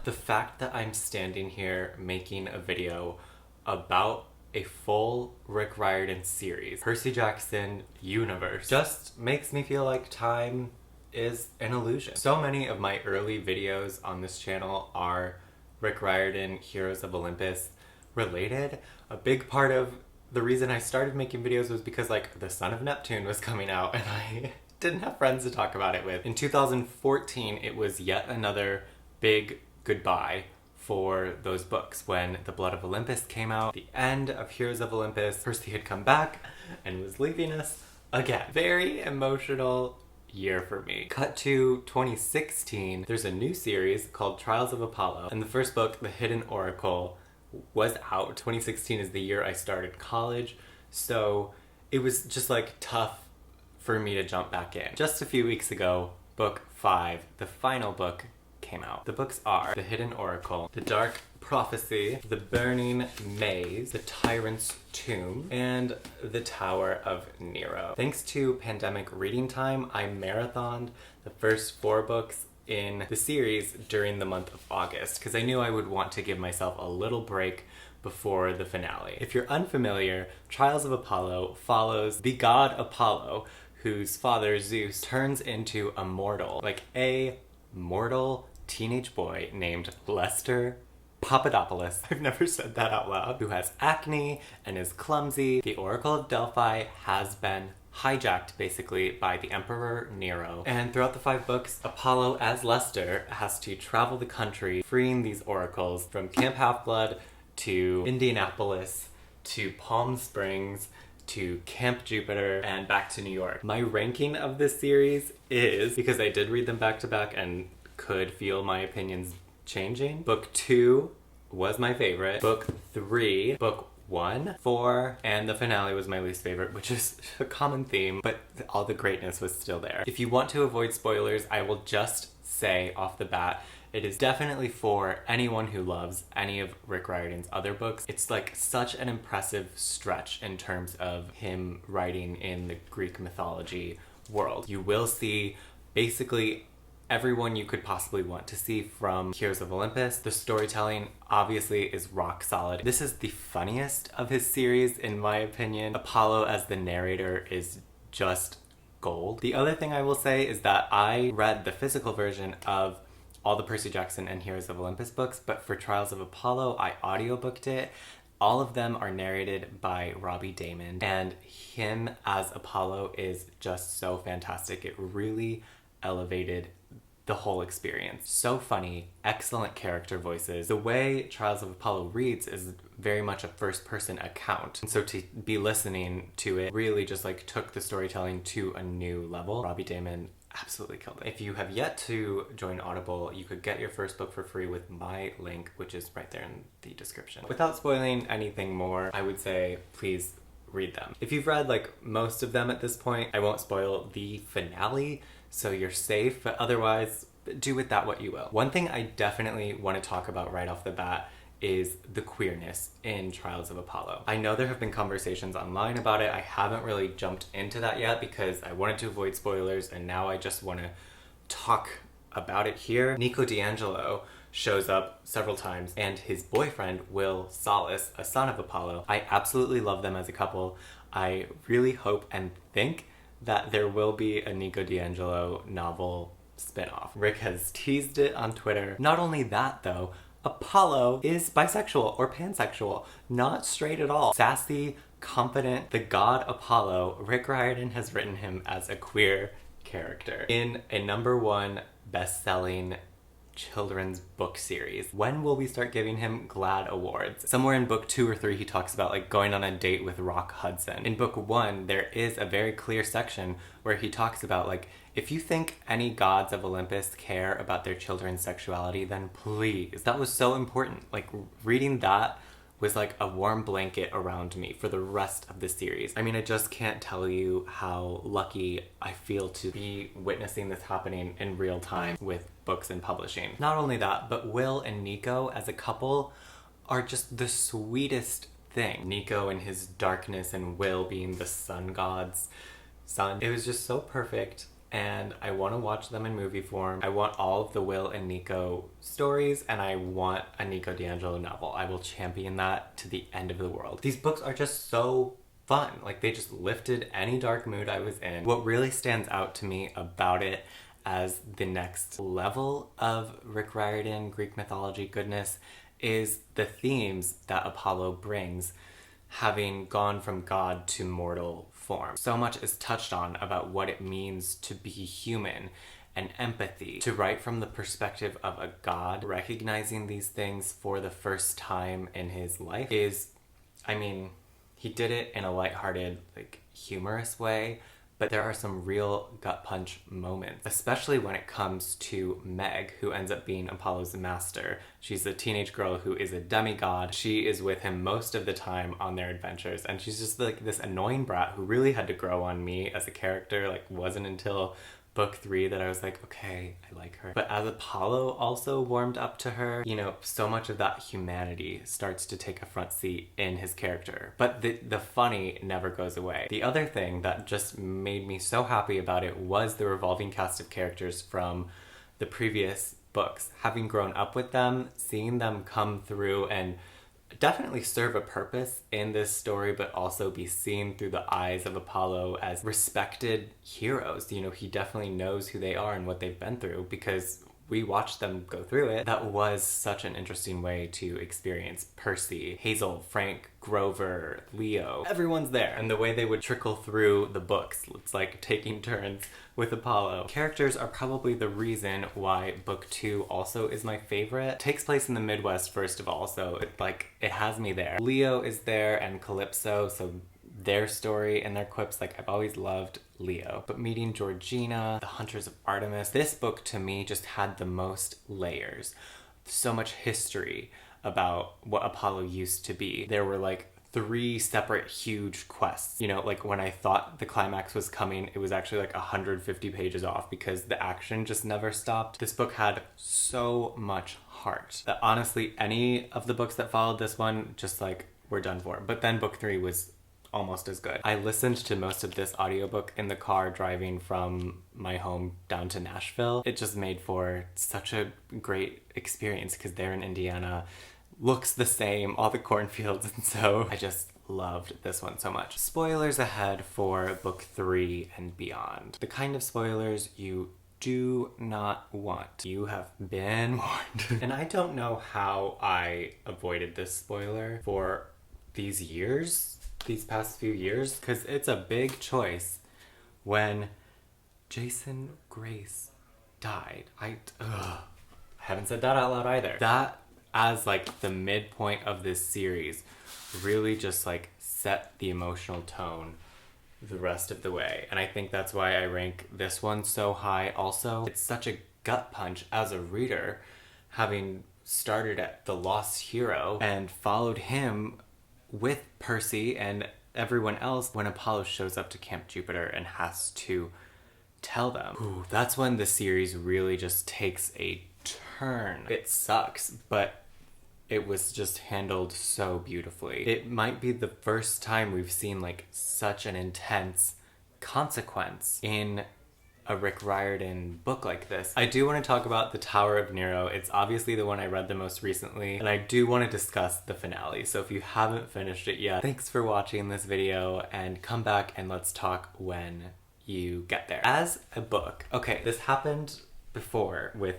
The fact that I'm standing here making a video about a full Rick Riordan series, Percy Jackson universe, just makes me feel like time is an illusion. So many of my early videos on this channel are Rick Riordan, Heroes of Olympus related. A big part of the reason I started making videos was because like The Son of Neptune was coming out and I didn't have friends to talk about it with. In 2014, it was yet another big goodbye for those books. When The Blood of Olympus came out, the end of Heroes of Olympus, Percy had come back and was leaving us again. Very emotional year for me. Cut to 2016, there's a new series called Trials of Apollo, and the first book, The Hidden Oracle, was out. 2016 is the year I started college, so it was just like tough for me to jump back in. Just a few weeks ago, book 5, the final book, came out. The books are The Hidden Oracle, The Dark Prophecy, The Burning Maze, The Tyrant's Tomb, and The Tower of Nero. Thanks to pandemic reading time, I marathoned the first 4 books in the series during the month of August because I knew I would want to give myself a little break before the finale. If you're unfamiliar, Trials of Apollo follows the god Apollo, whose father Zeus turns into a mortal, like a mortal teenage boy named Lester Papadopoulos. I've never said that out loud. Who has acne and is clumsy. The Oracle of Delphi has been hijacked basically by the Emperor Nero. And throughout the 5 books, Apollo as Lester has to travel the country freeing these oracles from Camp Half-Blood to Indianapolis to Palm Springs to Camp Jupiter and back to New York. My ranking of this series is, because I did read them back to back and could feel my opinions changing, book 2 was my favorite, book 3, book 1, 4, and the finale was my least favorite, which is a common theme, but all the greatness was still there. If you want to avoid spoilers, I will just say off the bat, it is definitely for anyone who loves any of Rick Riordan's other books. It's like such an impressive stretch in terms of him writing in the Greek mythology world. You will see basically everyone you could possibly want to see from Heroes of Olympus. The storytelling obviously is rock solid. This is the funniest of his series in my opinion. Apollo as the narrator is just gold. The other thing I will say is that I read the physical version of all the Percy Jackson and Heroes of Olympus books, but for Trials of Apollo, I audiobooked it. All of them are narrated by Robbie Daymond, and him as Apollo is just so fantastic. It really elevated the whole experience. So funny, excellent character voices. The way Trials of Apollo reads is very much a first-person account. And so to be listening to it really just like took the storytelling to a new level. Robbie Daymond absolutely killed it. If you have yet to join Audible, you could get your first book for free with my link, which is right there in the description. Without spoiling anything more, I would say please read them. If you've read like most of them at this point, I won't spoil the finale, so you're safe, but otherwise do with that what you will. One thing I definitely want to talk about right off the bat is the queerness in Trials of Apollo. I know there have been conversations online about it. I haven't really jumped into that yet because I wanted to avoid spoilers, and now I just want to talk about it here. Nico D'Angelo shows up several times, and his boyfriend, Will Solace, a son of Apollo. I absolutely love them as a couple. I really hope and think that there will be a Nico D'Angelo novel spinoff. Rick has teased it on Twitter. Not only that though, Apollo is bisexual or pansexual, not straight at all. Sassy, confident, the god Apollo, Rick Riordan has written him as a queer character in a #1 best-selling children's book series. When will we start giving him GLAAD awards? Somewhere in book 2 or 3 he talks about like going on a date with Rock Hudson. In book 1 there is a very clear section where he talks about like, if you think any gods of Olympus care about their children's sexuality, then please. That was so important. Like reading that was like a warm blanket around me for the rest of the series. I mean, I just can't tell you how lucky I feel to be witnessing this happening in real time with books and publishing. Not only that, but Will and Nico as a couple are just the sweetest thing. Nico and his darkness and Will being the sun god's son. It was just so perfect. and I want to watch them in movie form. I want all of the Will and Nico stories, and I want a Nico D'Angelo novel. I will champion that to the end of the world. These books are just so fun. Like, they just lifted any dark mood I was in. What really stands out to me about it as the next level of Rick Riordan Greek mythology goodness is the themes that Apollo brings, having gone from god to mortal form. So much is touched on about what it means to be human and empathy. To write from the perspective of a god, recognizing these things for the first time in his life is, I mean, he did it in a lighthearted, like, humorous way, but there are some real gut punch moments, especially when it comes to Meg, who ends up being Apollo's master. She's a teenage girl who is a demigod. She is with him most of the time on their adventures, and she's just like this annoying brat who really had to grow on me as a character. Like, wasn't until book 3 that I was like, okay, I like her. But as Apollo also warmed up to her, you know, so much of that humanity starts to take a front seat in his character. But the funny never goes away. The other thing that just made me so happy about it was the revolving cast of characters from the previous books. Having grown up with them, seeing them come through and definitely serve a purpose in this story, but also be seen through the eyes of Apollo as respected heroes. You know, he definitely knows who they are and what they've been through because we watched them go through it. That was such an interesting way to experience Percy, Hazel, Frank, Grover, Leo. Everyone's there. And the way they would trickle through the books, it's like taking turns with Apollo. Characters are probably the reason why book 2 also is my favorite. It takes place in the Midwest, first of all, so it has me there. Leo is there and Calypso, so their story and their quips, like, I've always loved Leo. But meeting Georgina, the Hunters of Artemis, this book to me just had the most layers. So much history about what Apollo used to be. There were like 3 separate huge quests. You know, like when I thought the climax was coming, it was actually like 150 pages off because the action just never stopped. This book had so much heart that honestly any of the books that followed this one just like were done for. But then book 3 was almost as good. I listened to most of this audiobook in the car driving from my home down to Nashville. It just made for such a great experience because they're in Indiana, looks the same, all the cornfields, and so I just loved this one so much. Spoilers ahead for book 3 and beyond. The kind of spoilers you do not want. You have been warned. And I don't know how I avoided this spoiler for these past few years, because it's a big choice when Jason Grace died. I haven't said that out loud either. That, as like the midpoint of this series, really just like set the emotional tone the rest of the way. And I think that's why I rank this one so high also. It's such a gut punch as a reader, having started at the Lost Hero and followed him with Percy and everyone else when Apollo shows up to Camp Jupiter and has to tell them. Ooh, that's when the series really just takes a turn. It sucks, but it was just handled so beautifully. It might be the first time we've seen like such an intense consequence in a Rick Riordan book like this. I do want to talk about the Tower of Nero. It's obviously the one I read the most recently, and I do want to discuss the finale. So if you haven't finished it yet, thanks for watching this video, and come back and let's talk when you get there. As a book, okay, this happened before with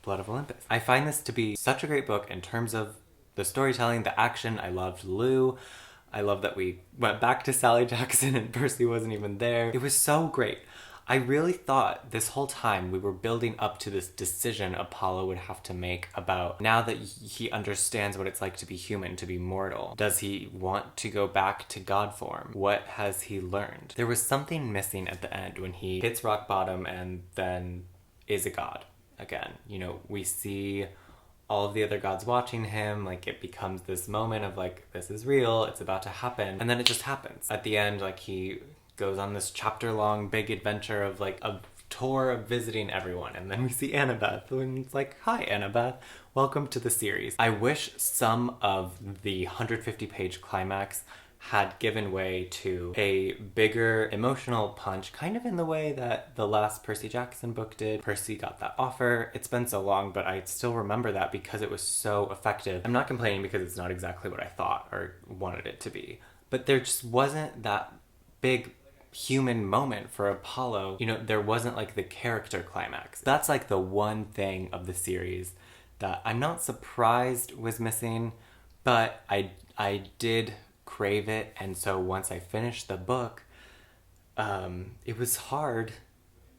Blood of Olympus. I find this to be such a great book in terms of the storytelling, the action. I loved Lou. I love that we went back to Sally Jackson and Percy wasn't even there. It was so great. I really thought this whole time we were building up to this decision Apollo would have to make about, now that he understands what it's like to be human, to be mortal. Does he want to go back to god form? What has he learned? There was something missing at the end when he hits rock bottom and then is a god again. You know, we see all of the other gods watching him, like it becomes this moment of like, this is real, it's about to happen, and then it just happens. At the end, like he goes on this chapter-long big adventure of like a tour of visiting everyone, and then we see Annabeth, and it's like, hi Annabeth, welcome to the series. I wish some of the 150-page climax had given way to a bigger emotional punch, kind of in the way that the last Percy Jackson book did. Percy got that offer. It's been so long, but I still remember that because it was so effective. I'm not complaining because it's not exactly what I thought or wanted it to be, but there just wasn't that big human moment for Apollo. You know, there wasn't like the character climax. That's like the one thing of the series that I'm not surprised was missing, but I did crave it. And so once I finished the book, it was hard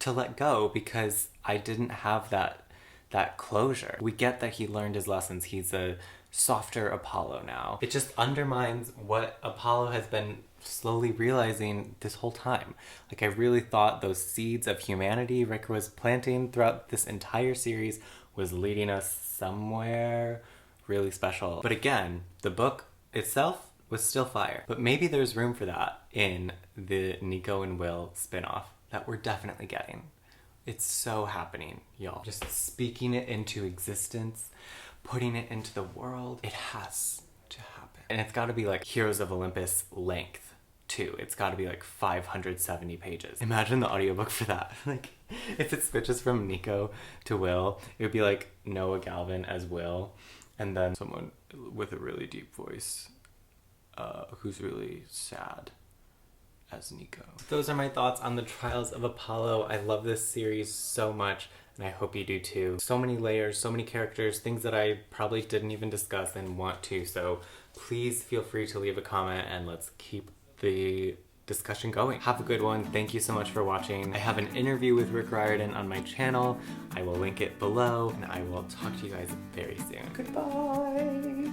to let go because I didn't have that closure. We get that he learned his lessons. He's a softer Apollo now. It just undermines what Apollo has been slowly realizing this whole time. Like, I really thought those seeds of humanity Rick was planting throughout this entire series was leading us somewhere really special. But again, the book itself was still fire. But maybe there's room for that in the Nico and Will spinoff that we're definitely getting. It's so happening, y'all. Just speaking it into existence, putting it into the world. It has to happen. And it's gotta be like Heroes of Olympus length too. It's gotta be like 570 pages. Imagine the audiobook for that. Like, if it switches from Nico to Will, it would be like Noah Galvin as Will, and then someone with a really deep voice who's really sad as Nico. Those are my thoughts on the Trials of Apollo. I love this series so much, and I hope you do too. So many layers, so many characters, things that I probably didn't even discuss and want to, so please feel free to leave a comment and let's keep the discussion going. Have a good one. Thank you so much for watching. I have an interview with Rick Riordan on my channel. I will link it below, and I will talk to you guys very soon. Goodbye!